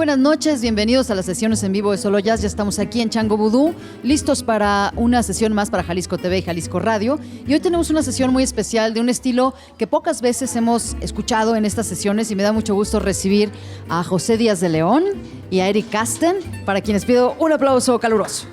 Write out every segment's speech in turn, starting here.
buenas noches, bienvenidos a las sesiones en vivo de Solo Jazz. Ya estamos aquí en Chango Vudú, listos para una sesión más para Jalisco TV y Jalisco Radio. Y hoy tenemos una sesión muy especial de un estilo que pocas veces hemos escuchado en estas sesiones y me da mucho gusto recibir a José Díaz de León y a Eric Kasten, para quienes pido un aplauso caluroso.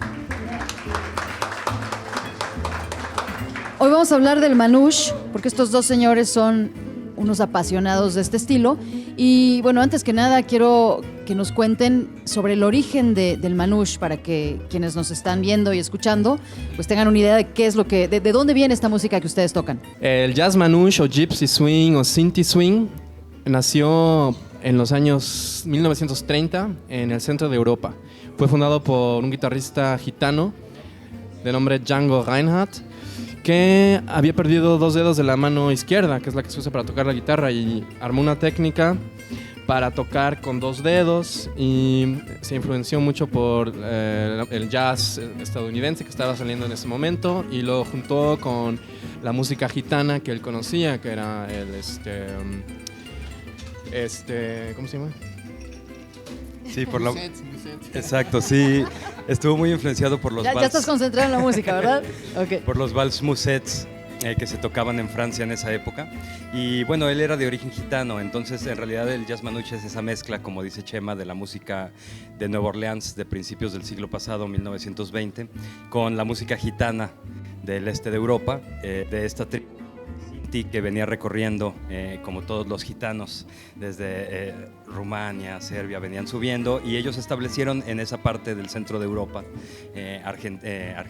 Hoy vamos a hablar del manouche, porque estos dos señores son unos apasionados de este estilo. Y bueno, antes que nada quiero que nos cuenten sobre el origen del manouche, para que quienes nos están viendo y escuchando pues tengan una idea de qué es lo que, de dónde viene esta música que ustedes tocan. El jazz manouche o gypsy swing o synthi swing nació en los años 1930 en el centro de Europa. Fue fundado por un guitarrista gitano de nombre Django Reinhardt, que había perdido 2 dedos de la mano izquierda, que es la que se usa para tocar la guitarra, y armó una técnica para tocar con 2 dedos y se influenció mucho por el jazz estadounidense que estaba saliendo en ese momento, y lo juntó con la música gitana que él conocía, que era el ¿cómo se llama? Sí, por la... Exacto, sí. Estuvo muy influenciado por los vals. Ya estás concentrado en la música, ¿verdad? Okay. Por los vals musets que se tocaban en Francia en esa época. Y bueno, él era de origen gitano, entonces en realidad el jazz manouche es esa mezcla, como dice Chema, de la música de Nueva Orleans de principios del siglo pasado, 1920, con la música gitana del este de Europa, de esta tribu que venía recorriendo, como todos los gitanos, desde Rumania, Serbia, venían subiendo, y ellos se establecieron en esa parte del centro de Europa, Argentina,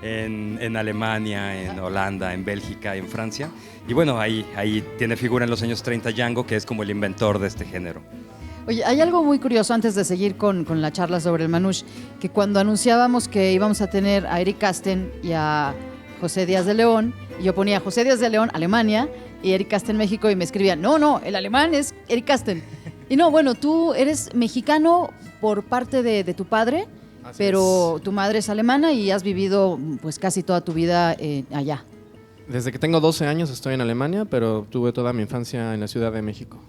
en Alemania, en Holanda, en Bélgica, en Francia. Y bueno, ahí tiene figura en los años 30 Django, que es como el inventor de este género. Oye, hay algo muy curioso antes de seguir con la charla sobre el manouche, que cuando anunciábamos que íbamos a tener a Eric Kasten y a José Díaz de León, y yo ponía José Díaz de León, Alemania, y Eric Kasten, México, y me escribían, no, el alemán es Eric Kasten. Y no, bueno, tú eres mexicano por parte de tu padre, así pero es. Tu madre es alemana y has vivido pues casi toda tu vida allá. Desde que tengo 12 años estoy en Alemania, pero tuve toda mi infancia en la Ciudad de México.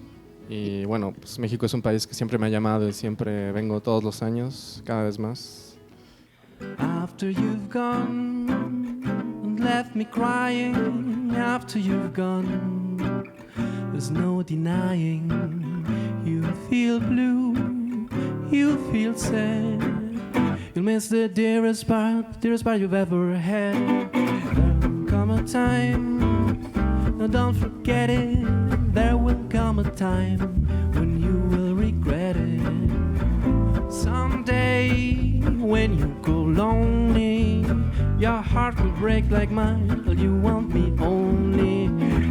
Y bueno, pues México es un país que siempre me ha llamado y siempre vengo todos los años, cada vez más. After you've gone and left me crying, after you've gone, there's no denying. You feel blue, you feel sad. You'll miss the dearest part you've ever had. There'll come a time, no, don't forget it. There will come a time when you will regret it. Someday, when you go lonely, your heart will break like mine. You want me only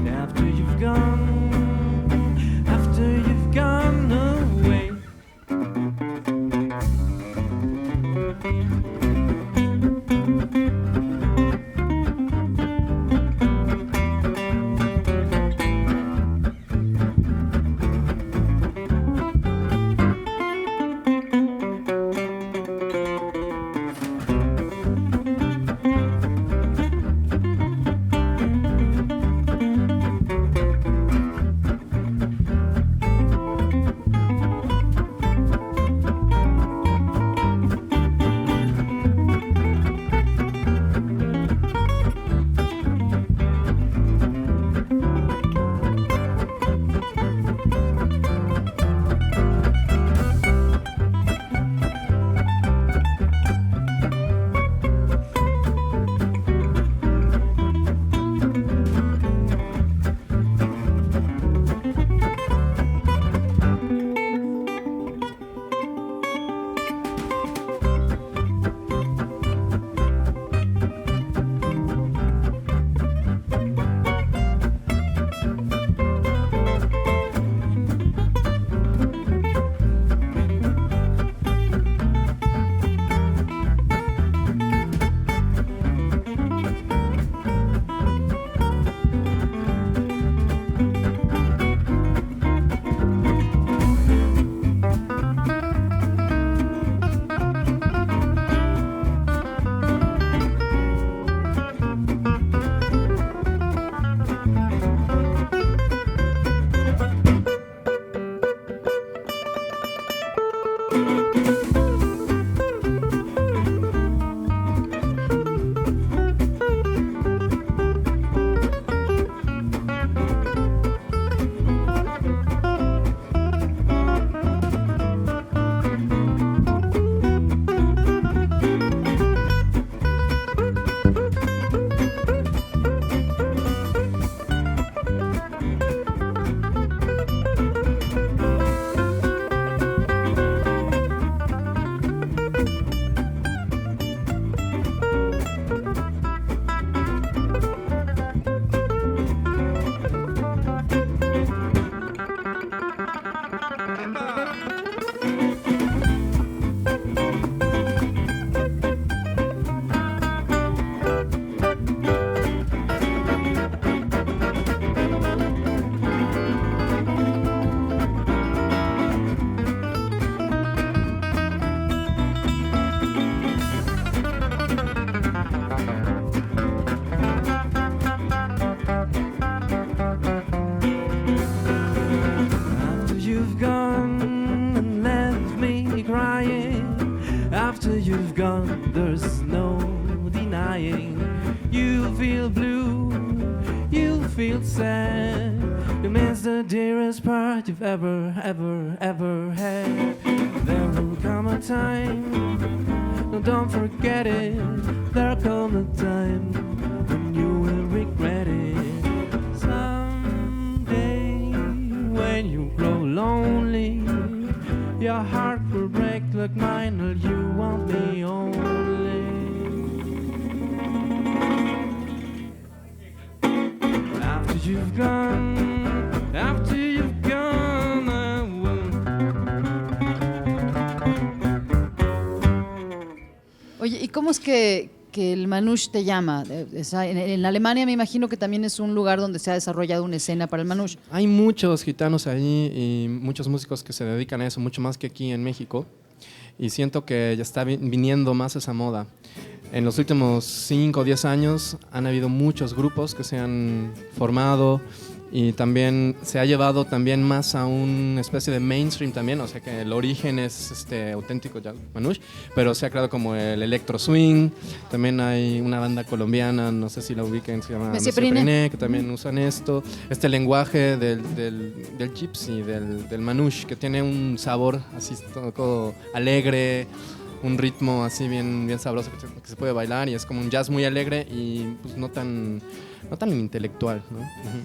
after you've gone away. you've gone, there's no denying. You'll feel blue, you'll feel sad. You miss the dearest part you've ever had. There will come a time, no, don't forget it. There'll come a time when you will regret it. Someday, when you grow lonely, your heart will break like mine, or you won't be only. After you've gone, I will. Oye, ¿y cómo es que el Manouche te llama? En Alemania me imagino que también es un lugar donde se ha desarrollado una escena para el Manouche. Hay muchos gitanos ahí y muchos músicos que se dedican a eso, mucho más que aquí en México. Y siento que ya está viniendo más esa moda. En los últimos 5 o 10 años han habido muchos grupos que se han formado y también se ha llevado también más a una especie de mainstream también, o sea que el origen es auténtico jazz manouche, pero se ha creado como el electro swing. También hay una banda colombiana, no sé si la ubiquen, se llama Monsieur Monsieur Priné, Priné, que también usan este lenguaje del gypsy, del manouche, que tiene un sabor así todo alegre, un ritmo así bien sabroso que se puede bailar, y es como un jazz muy alegre y pues no tan intelectual, ¿no? Uh-huh.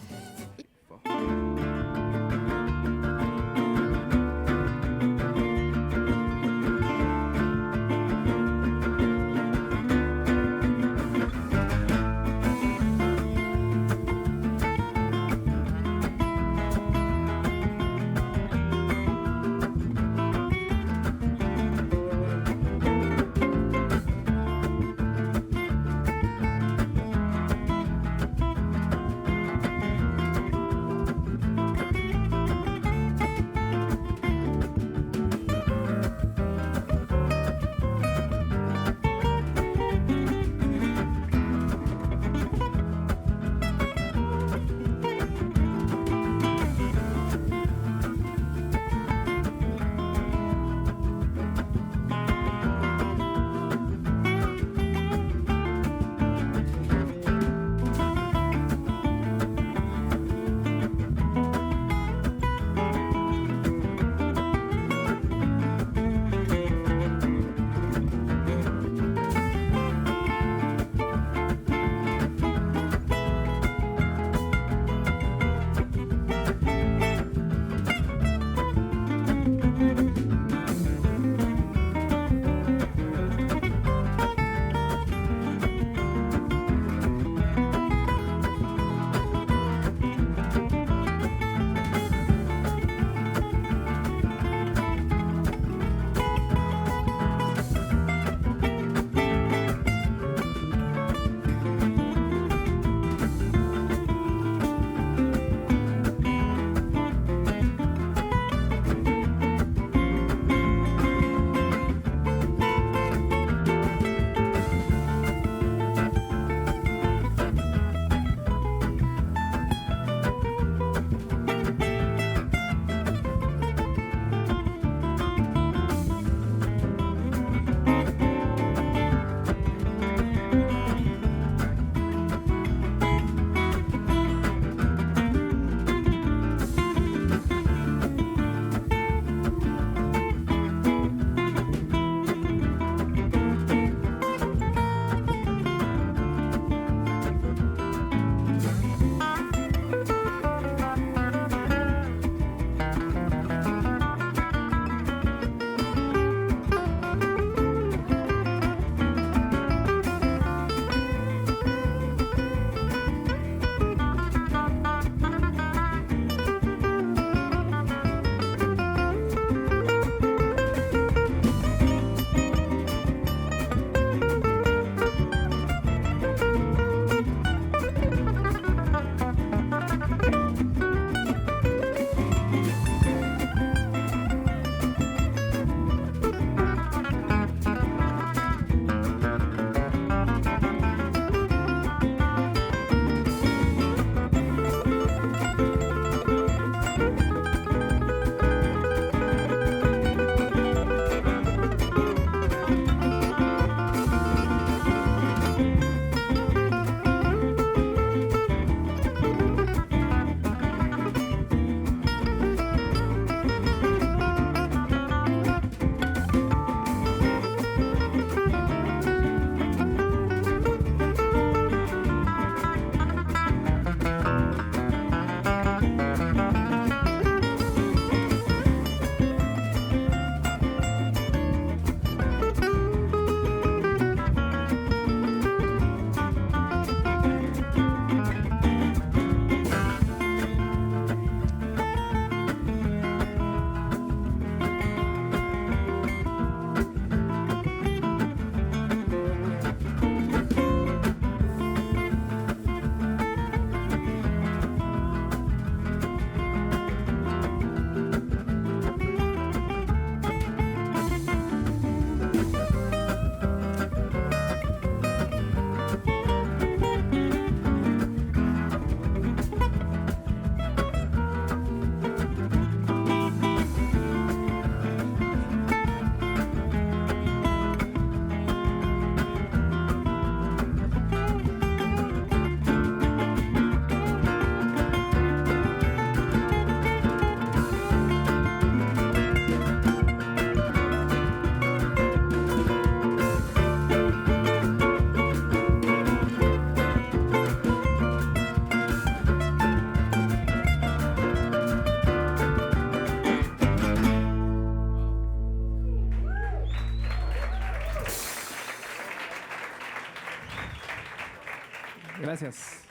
Gracias.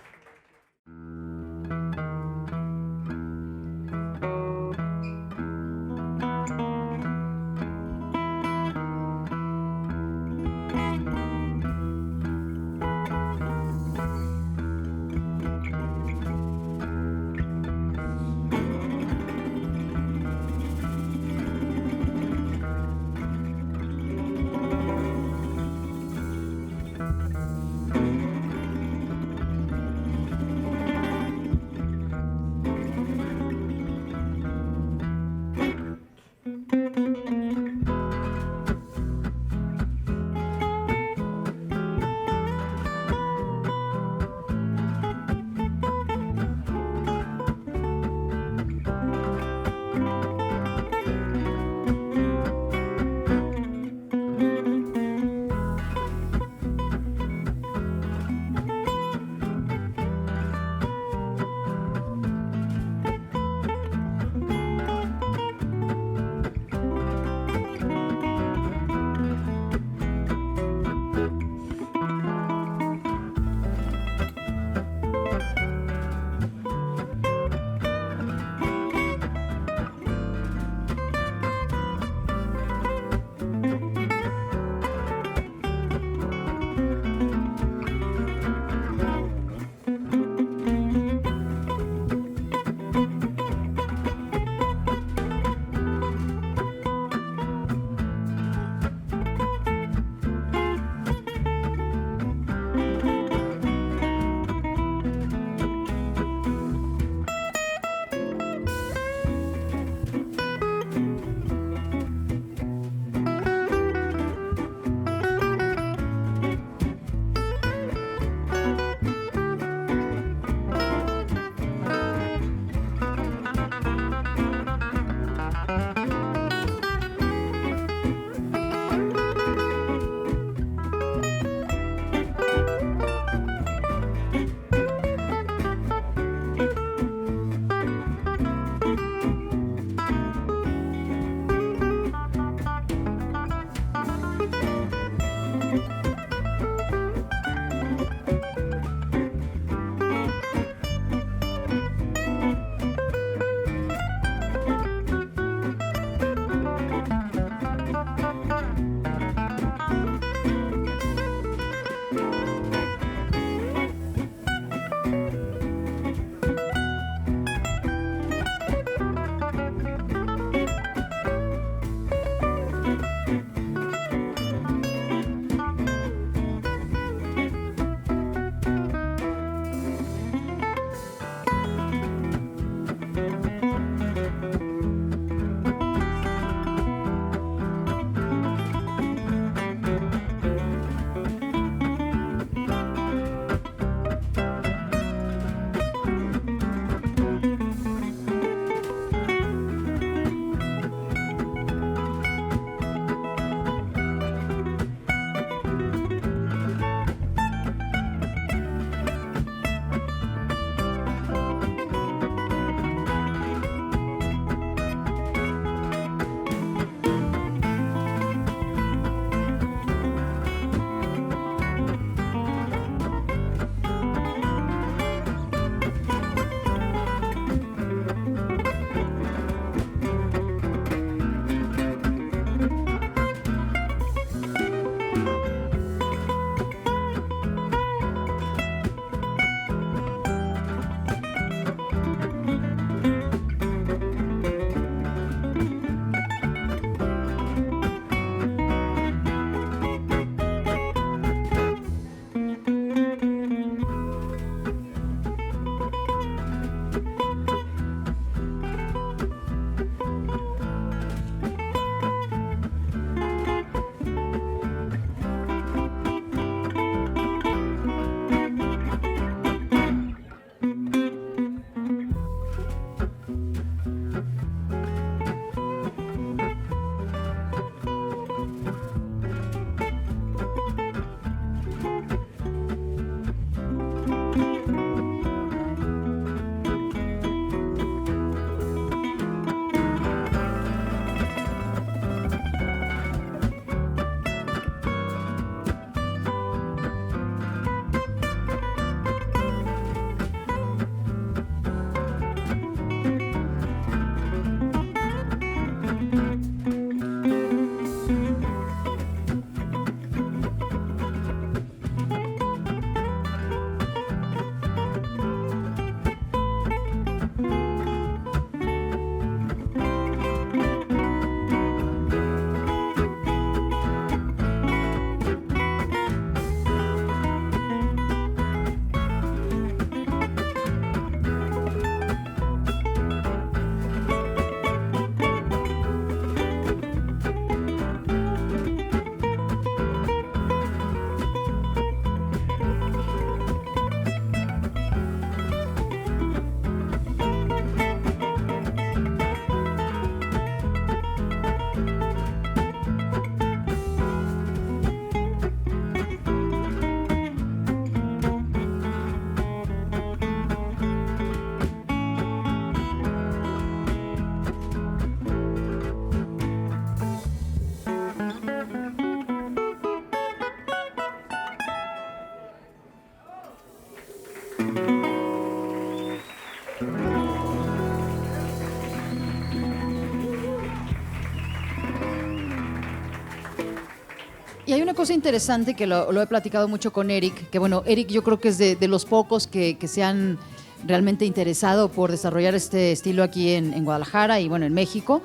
Y hay una cosa interesante que lo he platicado mucho con Eric, que bueno, Eric yo creo que es de los pocos que se han realmente interesado por desarrollar este estilo aquí en Guadalajara y bueno, en México.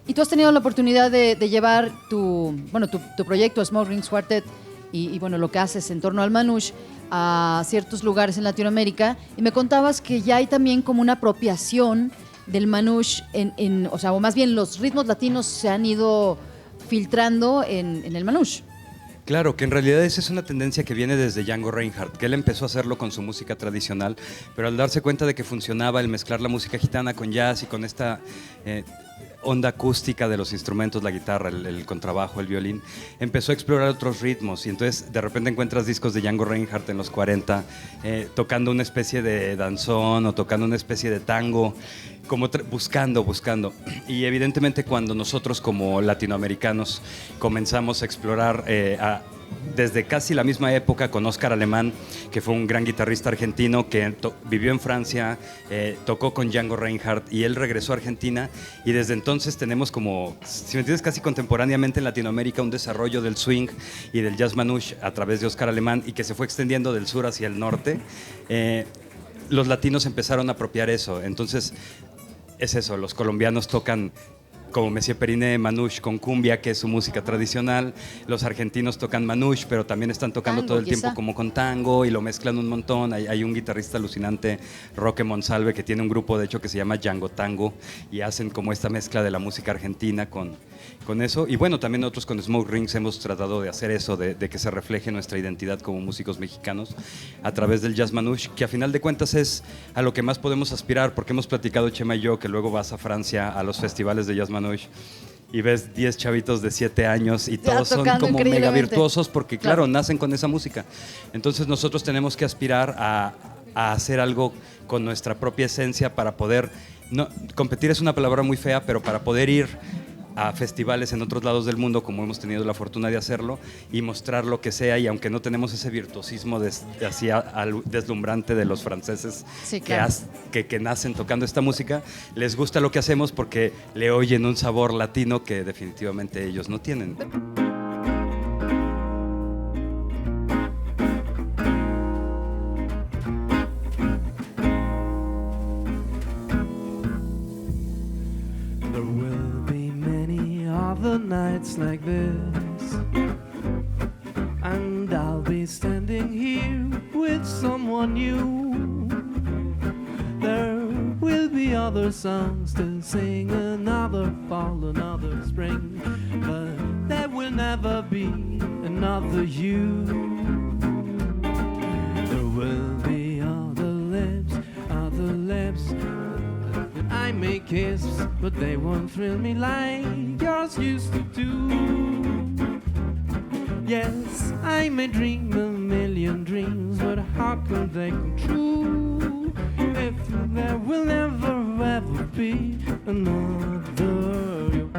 Y tú has tenido la oportunidad de llevar tu proyecto Smoke Rings Quartet y bueno, lo que haces en torno al manouche a ciertos lugares en Latinoamérica. Y me contabas que ya hay también como una apropiación del manouche o más bien los ritmos latinos se han ido filtrando en el manouche. Claro, que en realidad esa es una tendencia que viene desde Django Reinhardt, que él empezó a hacerlo con su música tradicional, pero al darse cuenta de que funcionaba el mezclar la música gitana con jazz y con esta onda acústica de los instrumentos, la guitarra, el contrabajo, el violín, empezó a explorar otros ritmos y entonces de repente encuentras discos de Django Reinhardt en los 40 tocando una especie de danzón o tocando una especie de tango, como buscando. Y evidentemente cuando nosotros como latinoamericanos comenzamos a explorar desde casi la misma época con Óscar Alemán, que fue un gran guitarrista argentino que vivió en Francia, tocó con Django Reinhardt y él regresó a Argentina y desde entonces tenemos como, si me entiendes, casi contemporáneamente en Latinoamérica un desarrollo del swing y del jazz manouche a través de Óscar Alemán y que se fue extendiendo del sur hacia el norte. Los latinos empezaron a apropiar eso, entonces es eso, los colombianos tocan como Messier Periné, manouche con cumbia, que es su música tradicional. Los argentinos tocan manouche, pero también están tocando tango, todo el tiempo quizá, como con tango y lo mezclan un montón. Hay un guitarrista alucinante, Roque Monsalve, que tiene un grupo de hecho que se llama Django Tango y hacen como esta mezcla de la música argentina con eso. Y bueno, también nosotros con Smoke Rings hemos tratado de hacer eso, de que se refleje nuestra identidad como músicos mexicanos a través del jazz manouche, que a final de cuentas es a lo que más podemos aspirar, porque hemos platicado Chema y yo que luego vas a Francia a los festivales de jazz manouche y ves 10 chavitos de 7 años y todos son como mega virtuosos porque claro, nacen con esa música. Entonces nosotros tenemos que aspirar a hacer algo con nuestra propia esencia para poder, no, competir es una palabra muy fea, pero para poder ir a festivales en otros lados del mundo, como hemos tenido la fortuna de hacerlo, y mostrar lo que sea, y aunque no tenemos ese virtuosismo así deslumbrante de los franceses, sí, claro, que nacen tocando esta música, les gusta lo que hacemos porque le oyen un sabor latino que definitivamente ellos no tienen. Nights like this, and I'll be standing here with someone new. There will be other songs to sing, another fall, another spring, but there will never be another you. There will be other lips I may kiss, but they won't thrill me like yours used to do. Yes, I may dream a million dreams, but how could they come true if there will never ever be another you?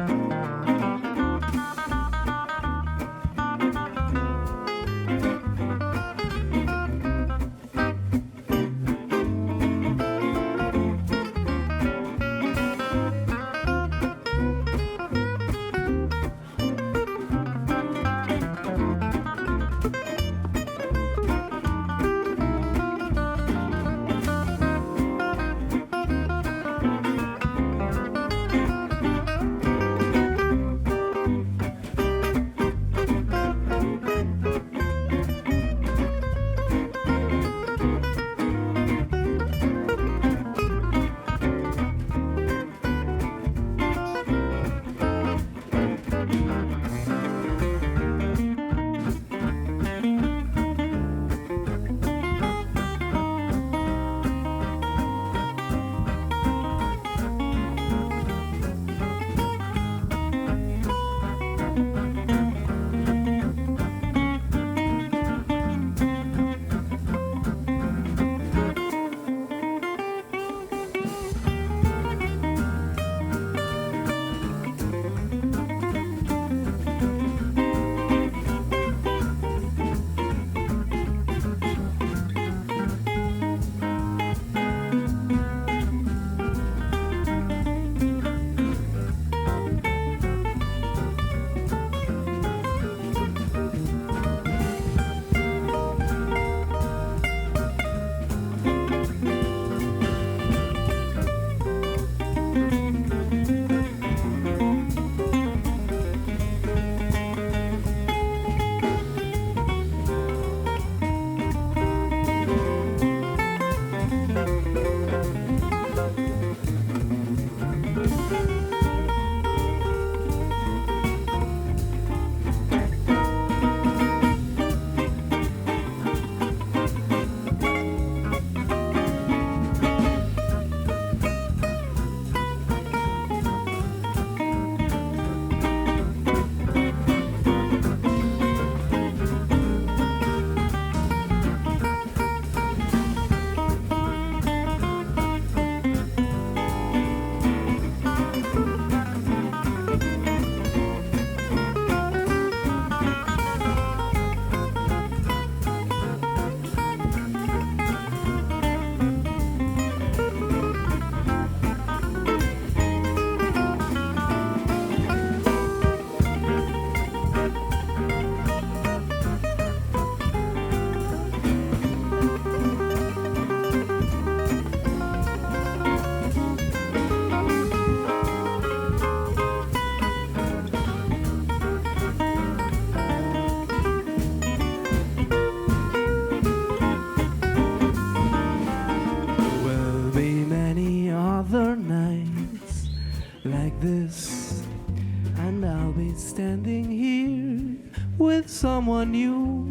someone new.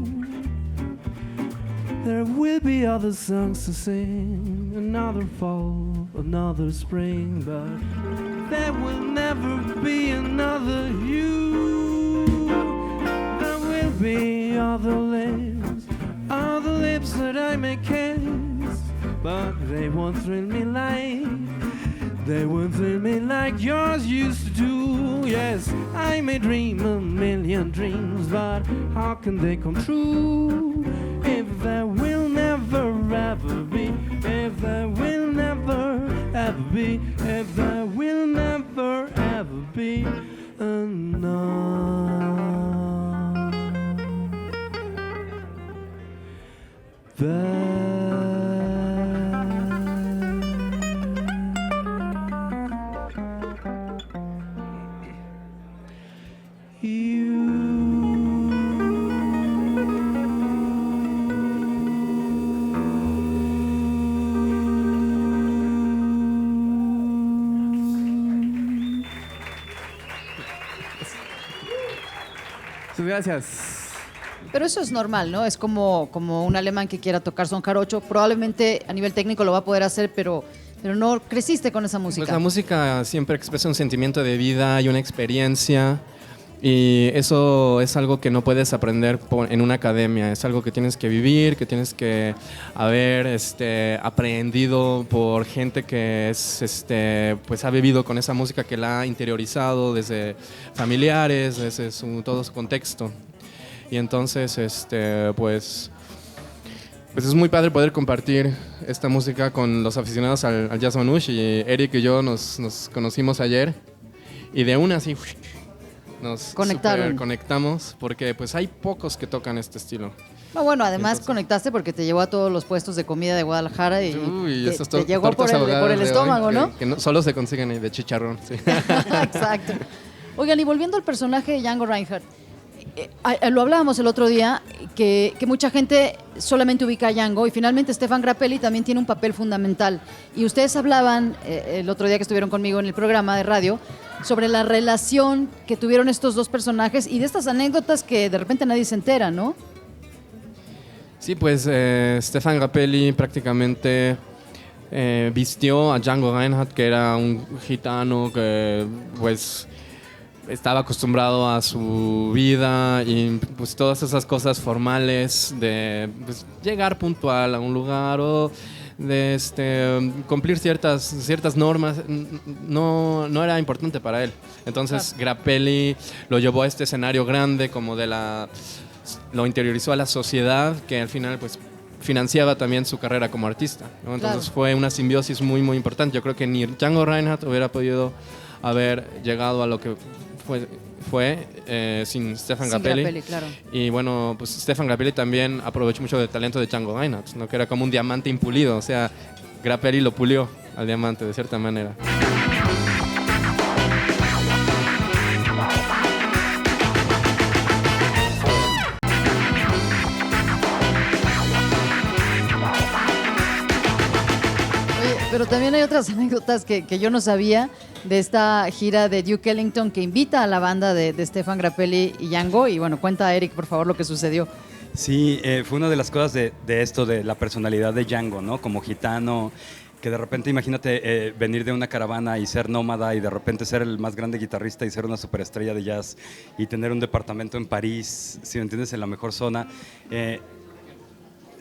There will be other songs to sing, another fall, another spring, but there will never be another you. There will be other lips that I may kiss, but they won't thrill me like yours used to do. Yes, I may dream a million dreams, but how can they come true if there will never ever be, if there will never ever be, if there will never ever be another. Gracias. Pero eso es normal, ¿no? Es como un alemán que quiera tocar son jarocho. Probablemente a nivel técnico lo va a poder hacer, pero no creciste con esa música. Pues la música siempre expresa un sentimiento de vida y una experiencia. Y eso es algo que no puedes aprender en una academia. Es algo que tienes que vivir, que tienes que haber aprendido por gente que pues ha vivido con esa música, que la ha interiorizado desde familiares, desde todo su contexto. Y entonces, pues es muy padre poder compartir esta música con los aficionados al Jazz Manouche. Y Eric y yo nos conocimos ayer y de una así nos conectamos, porque pues hay pocos que tocan este estilo. No, bueno, además conectaste porque te llevó a todos los puestos de comida de Guadalajara y te llegó por el estómago, ¿no? Que no, solo se consiguen ahí de chicharrón. Sí. Exacto. Oigan, y volviendo al personaje de Django Reinhardt, lo hablábamos el otro día, que mucha gente solamente ubica a Django y finalmente Stefan Grappelli también tiene un papel fundamental. Y ustedes hablaban el otro día que estuvieron conmigo en el programa de radio sobre la relación que tuvieron estos dos personajes y de estas anécdotas que de repente nadie se entera, ¿no? Sí, pues Stefan Grappelli prácticamente vistió a Django Reinhardt, que era un gitano que pues estaba acostumbrado a su vida y pues todas esas cosas formales de pues, llegar puntual a un lugar o de cumplir ciertas normas no era importante para él. Entonces Grappelli lo llevó a este escenario grande, como lo interiorizó a la sociedad, que al final pues financiaba también su carrera como artista, ¿no? Entonces fue una simbiosis muy muy importante. Yo creo que ni Django Reinhardt hubiera podido haber llegado a lo que fue sin Stefan Grappelli. Claro. Y bueno, pues Stefan Grappelli también aprovechó mucho del talento de Django Reinhardt, ¿no? Que era como un diamante impulido. O sea, Grappelli lo pulió al diamante de cierta manera. Pero también hay otras anécdotas que yo no sabía de esta gira de Duke Ellington que invita a la banda de Stefan Grappelli y Django. Y bueno, cuenta Eric, por favor, lo que sucedió. Sí, fue una de las cosas de esto, de la personalidad de Django, ¿no? Como gitano, que de repente, imagínate venir de una caravana y ser nómada y de repente ser el más grande guitarrista y ser una superestrella de jazz y tener un departamento en París, si me entiendes, en la mejor zona.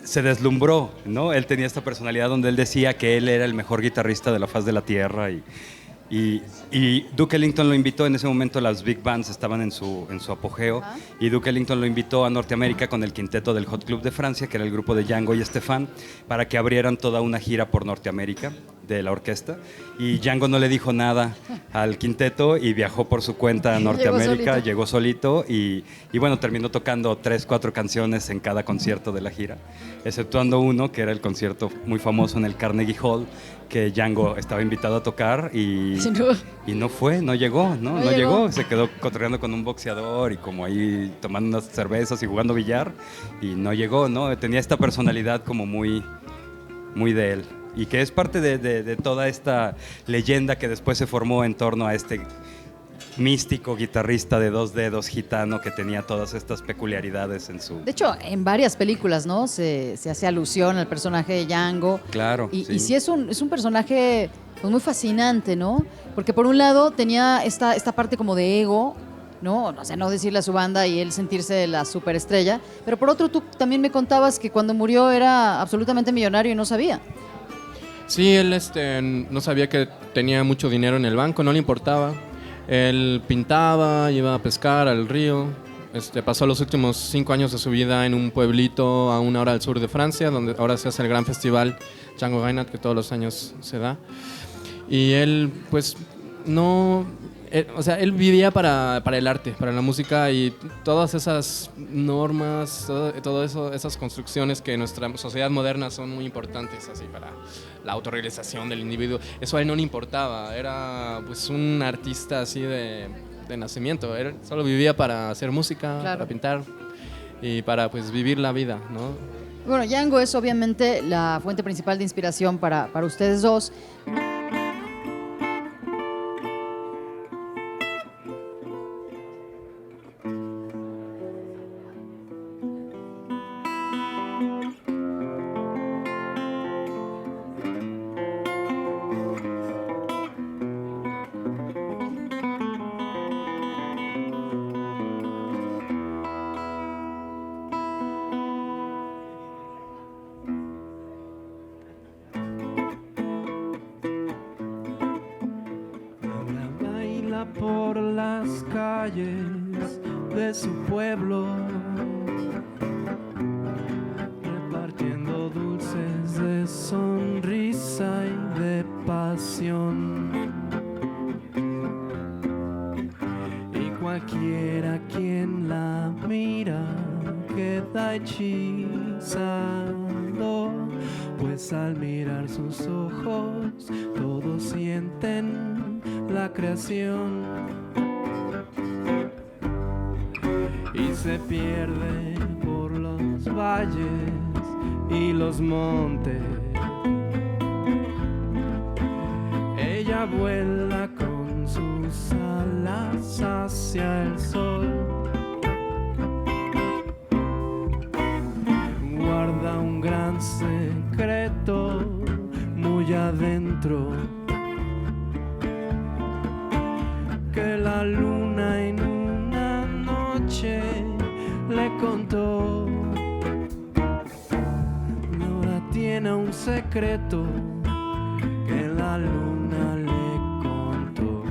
Se deslumbró, ¿no? Él tenía esta personalidad donde él decía que él era el mejor guitarrista de la faz de la tierra y Duke Ellington lo invitó. En ese momento las big bands estaban en su apogeo. Uh-huh. Y Duke Ellington lo invitó a Norteamérica con el quinteto del Hot Club de Francia, que era el grupo de Django y Stefan, para que abrieran toda una gira por Norteamérica de la orquesta. Y Django no le dijo nada al quinteto y viajó por su cuenta a Norteamérica, llegó solito y bueno, terminó tocando 3-4 canciones en cada concierto de la gira, exceptuando uno que era el concierto muy famoso en el Carnegie Hall, que Django estaba invitado a tocar y no llegó, se quedó cotorreando con un boxeador y como ahí tomando unas cervezas y jugando billar y no llegó, ¿no? Tenía esta personalidad como muy, muy de él y que es parte de toda esta leyenda que después se formó en torno a este místico guitarrista de 2 dedos gitano que tenía todas estas peculiaridades en su... De hecho, en varias películas, ¿no? Se hace alusión al personaje de Django. Claro. Y sí es un personaje pues, muy fascinante, ¿no? Porque por un lado tenía esta parte como de ego, ¿no? O sea, no decirle a su banda y él sentirse la superestrella. Pero por otro, tú también me contabas que cuando murió era absolutamente millonario y no sabía. Sí, él no sabía que tenía mucho dinero en el banco, no le importaba. Él pintaba, iba a pescar al río. Pasó los últimos 5 años de su vida en un pueblito a 1 hora al sur de Francia, donde ahora se hace el gran festival Django Reinhardt, que todos los años se da. Y él, pues, no... él vivía para el arte, para la música y todas esas normas, todo eso, esas construcciones que en nuestra sociedad moderna son muy importantes, así para la autorrealización del individuo. Eso a él no le importaba, era pues un artista así de nacimiento. Él solo vivía para hacer música, claro, para pintar y para pues vivir la vida, ¿no? Bueno, Django es obviamente la fuente principal de inspiración para ustedes dos. Por las calles de su pueblo, repartiendo dulces de sonrisa y de pasión. Y cualquiera quien la mira queda hechizado, pues al mirar sus ojos todos sienten la creación y se pierde por los valles y los montes. Ella vuela con sus alas hacia el sol, guarda un gran secreto muy adentro, que la luna en una noche le contó. Ahora tiene un secreto que la luna le contó.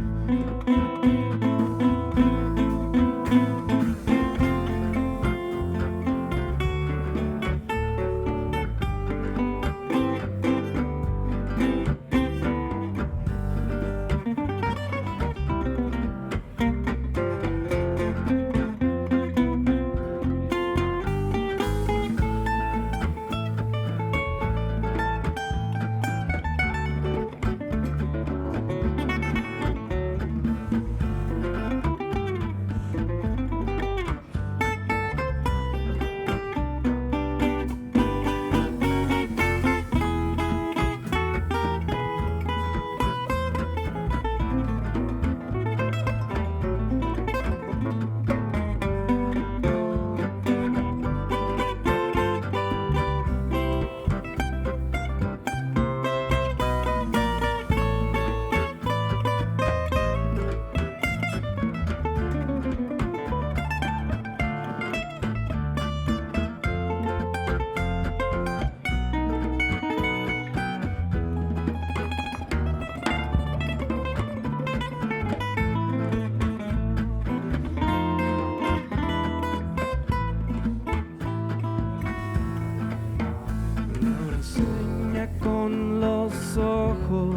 Con los ojos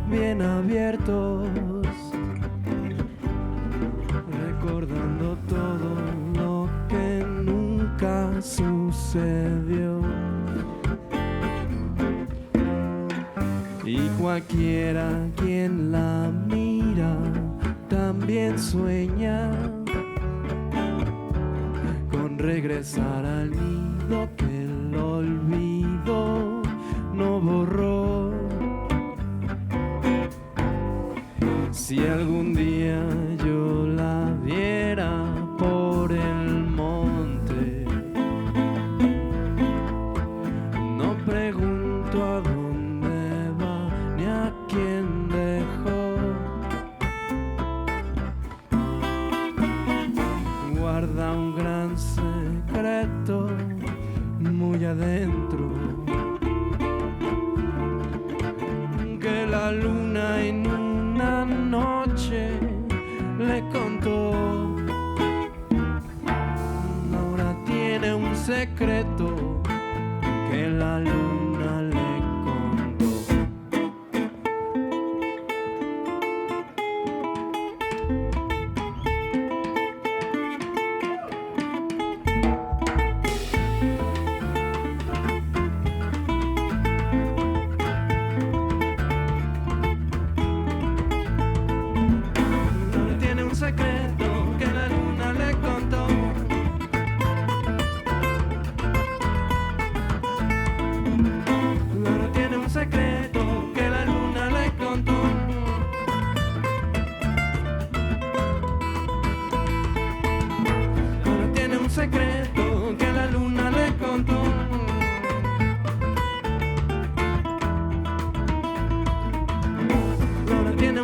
bien abiertos, recordando todo lo que nunca sucedió. Y cualquiera quien la mira también sueña con regresar al nido que el olvido no borró. Si algún día adentro, que la luna en una noche le contó. Ahora tiene un secreto que la luna le contó. Ahora tiene un secreto que la luna le contó. Ahora tiene un secreto que la luna le contó. Ahora tiene un secreto que la luna le contó. Ahora tiene un secreto que la luna le contó. Ahora tiene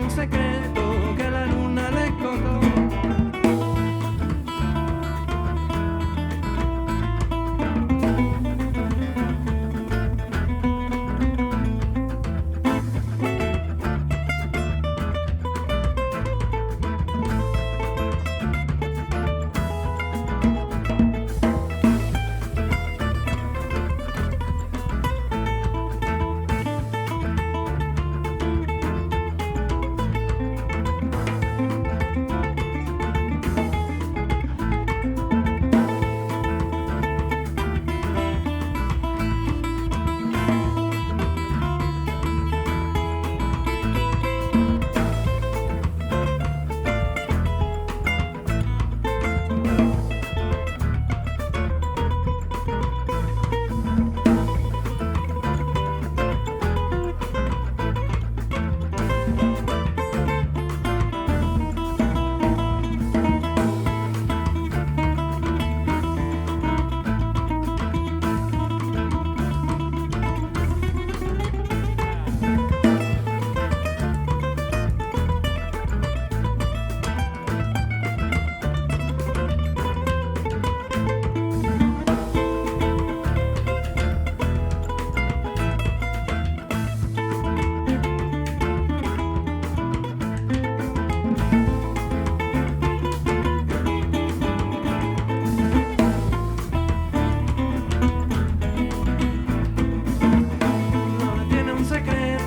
un secreto.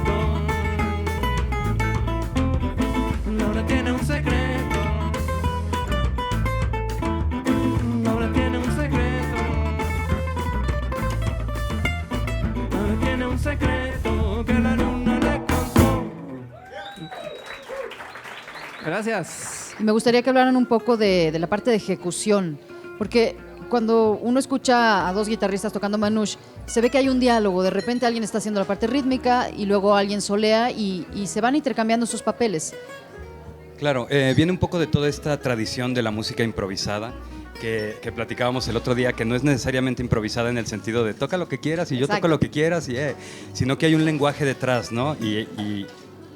Ahora tiene un secreto. Ahora tiene un secreto. Ahora tiene un secreto que la luna le contó. Gracias. Y me gustaría que hablaran un poco de la parte de ejecución, porque cuando uno escucha a dos guitarristas tocando Manouche, se ve que hay un diálogo. De repente alguien está haciendo la parte rítmica y luego alguien solea y se van intercambiando sus papeles. Claro, viene un poco de toda esta tradición de la música improvisada que platicábamos el otro día, que no es necesariamente improvisada en el sentido de toca lo que quieras y yo Exacto. toco lo que quieras, sino que hay un lenguaje detrás, ¿no? Y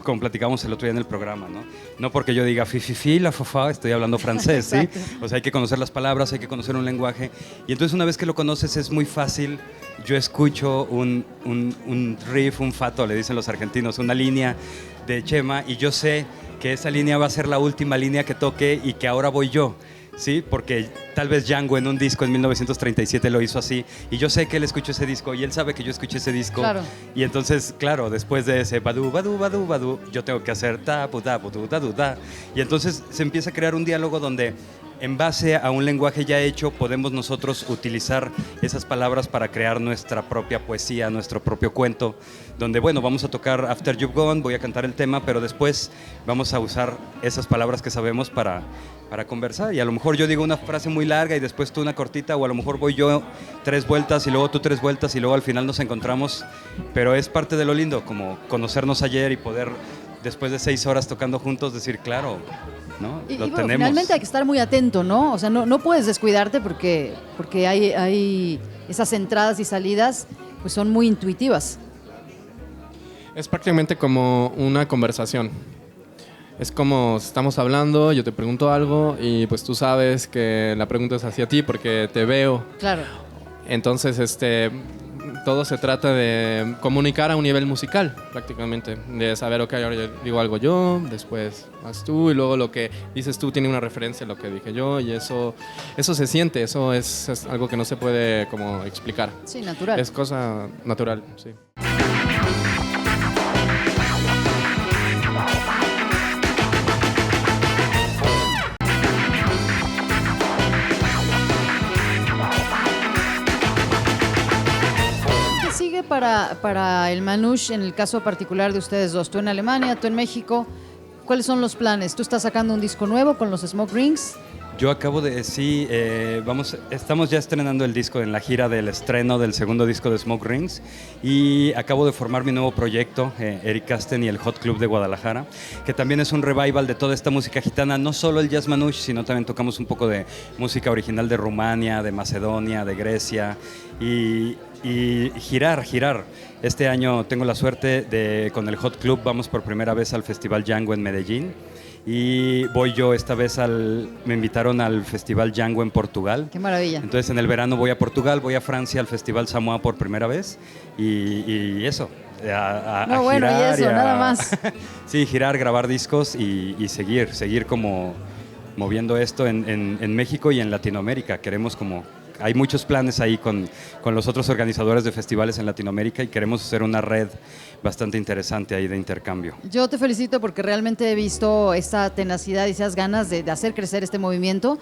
como platicábamos el otro día en el programa, ¿no? No porque yo diga fi, fi, fi, la, fa, fa, estoy hablando francés, ¿sí? Exacto. O sea, hay que conocer las palabras, hay que conocer un lenguaje. Y entonces una vez que lo conoces es muy fácil. Yo escucho un riff, un fato, le dicen los argentinos, una línea de Chema, y yo sé que esa línea va a ser la última línea que toque y que ahora voy yo. Sí, porque tal vez Django en un disco en 1937 lo hizo así y yo sé que él escuchó ese disco y él sabe que yo escuché ese disco. Claro. Y entonces, claro, después de ese badu, badu, badu, badu, yo tengo que hacer ta, pu, ta, pu, tu, ta, tu, ta. Y entonces se empieza a crear un diálogo donde en base a un lenguaje ya hecho podemos nosotros utilizar esas palabras para crear nuestra propia poesía, nuestro propio cuento, donde, bueno, vamos a tocar After You've Gone, voy a cantar el tema, pero después vamos a usar esas palabras que sabemos para conversar. Y a lo mejor yo digo una frase muy larga y después tú una cortita, o a lo mejor voy yo 3 vueltas y luego tú 3 vueltas y luego al final nos encontramos. Pero es parte de lo lindo, como conocernos ayer y poder, después de 6 horas tocando juntos, decir, claro, ¿no? Y Lo bueno, tenemos. finalmente hay que estar muy atento, ¿no? O sea, no puedes descuidarte porque hay esas entradas y salidas, pues son muy intuitivas. Es prácticamente como una conversación. Es como estamos hablando, yo te pregunto algo y pues tú sabes que la pregunta es hacia ti porque te veo. Claro. Entonces, todo se trata de comunicar a un nivel musical, prácticamente. De saber, ok, ahora yo digo algo yo, después vas tú, y luego lo que dices tú tiene una referencia a lo que dije yo, y eso se siente, eso es algo que no se puede como explicar. Sí, natural. Es cosa natural, sí. ¿Qué sigue para el Manouche en el caso particular de ustedes dos? Tú en Alemania, tú en México. ¿Cuáles son los planes? ¿Tú estás sacando un disco nuevo con los Smoke Rings? Yo acabo de, sí, estamos ya estrenando el disco en la gira del estreno del segundo disco de Smoke Rings y acabo de formar mi nuevo proyecto, Eric Casten y el Hot Club de Guadalajara, que también es un revival de toda esta música gitana, no solo el jazz manouche, sino también tocamos un poco de música original de Rumania, de Macedonia, de Grecia y girar. Este año tengo la suerte de, con el Hot Club, vamos por primera vez al Festival Django en Medellín. Y voy yo esta vez me invitaron al Festival Django en Portugal. Qué maravilla. Entonces en el verano voy a Portugal, voy a Francia al Festival Samoa por primera vez y eso. No, bueno, y eso, nada más. Sí, girar, grabar discos y seguir como moviendo esto en México y en Latinoamérica. Queremos como... Hay muchos planes ahí con los otros organizadores de festivales en Latinoamérica y queremos hacer una red bastante interesante ahí de intercambio. Yo te felicito porque realmente he visto esta tenacidad y esas ganas de hacer crecer este movimiento.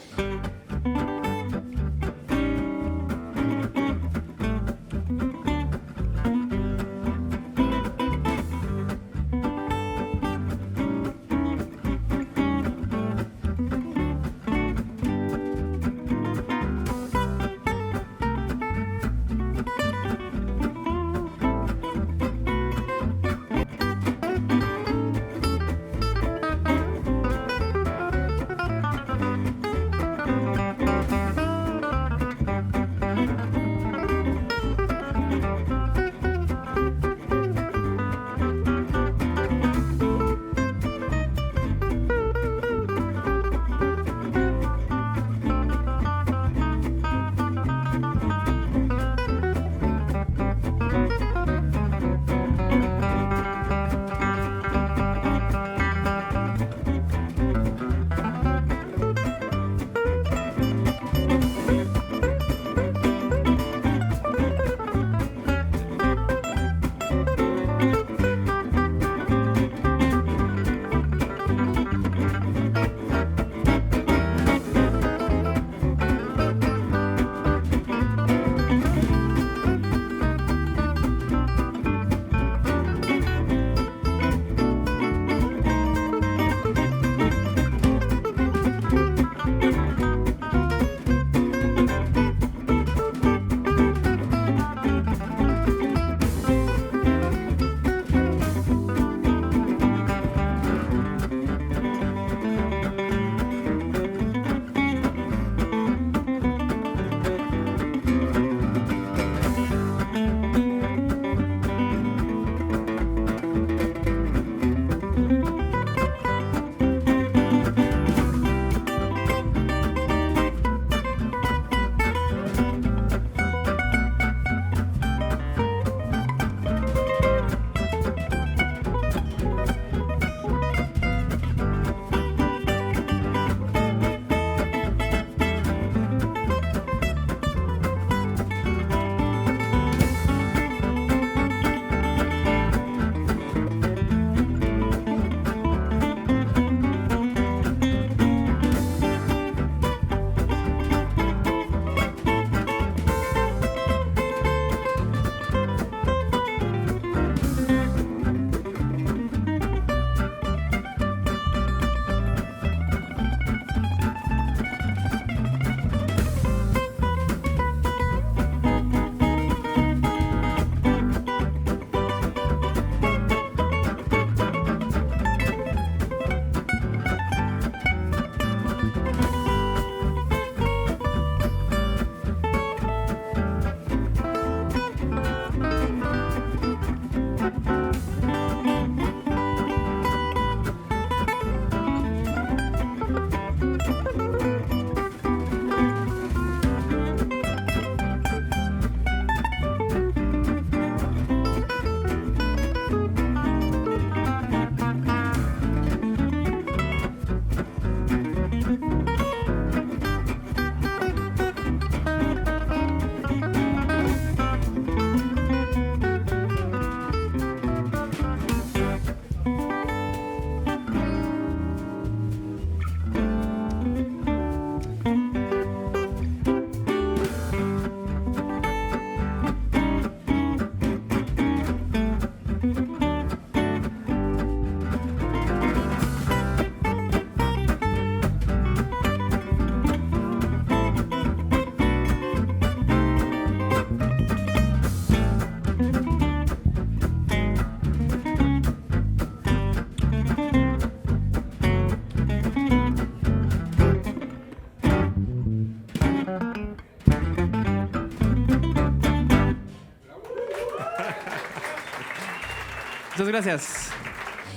Muchas gracias.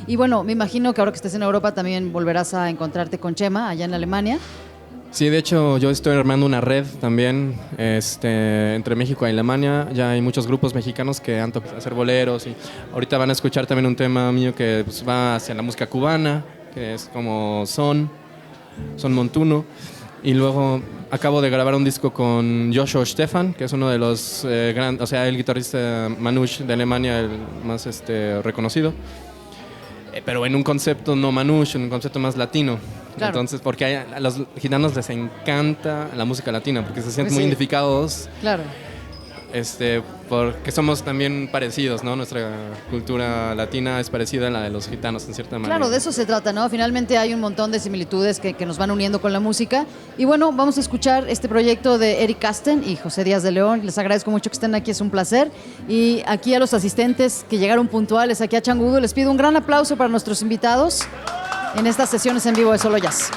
Y bueno, me imagino que ahora que estés en Europa también volverás a encontrarte con Chema allá en Alemania. Sí, de hecho yo estoy armando una red también entre México y Alemania. Ya hay muchos grupos mexicanos que han tocado hacer boleros y ahorita van a escuchar también un tema mío que pues, va hacia la música cubana, que es como son montuno. Y luego acabo de grabar un disco con Joshua Stefan, que es uno de los grandes, o sea, el guitarrista Manouche de Alemania, el más reconocido. Pero en un concepto no manouche, en un concepto más latino. Claro. Entonces, porque a los gitanos les encanta la música latina, porque se sienten Pues muy sí. identificados, Claro. porque somos también parecidos, ¿no? Nuestra cultura latina es parecida a la de los gitanos, en cierta manera. Claro, de eso se trata, ¿no? Finalmente hay un montón de similitudes que nos van uniendo con la música. Y bueno, vamos a escuchar este proyecto de Eric Casten y José Díaz de León. Les agradezco mucho que estén aquí, es un placer. Y aquí a los asistentes que llegaron puntuales aquí a Changudo, les pido un gran aplauso para nuestros invitados en estas sesiones en vivo de Solo Jazz.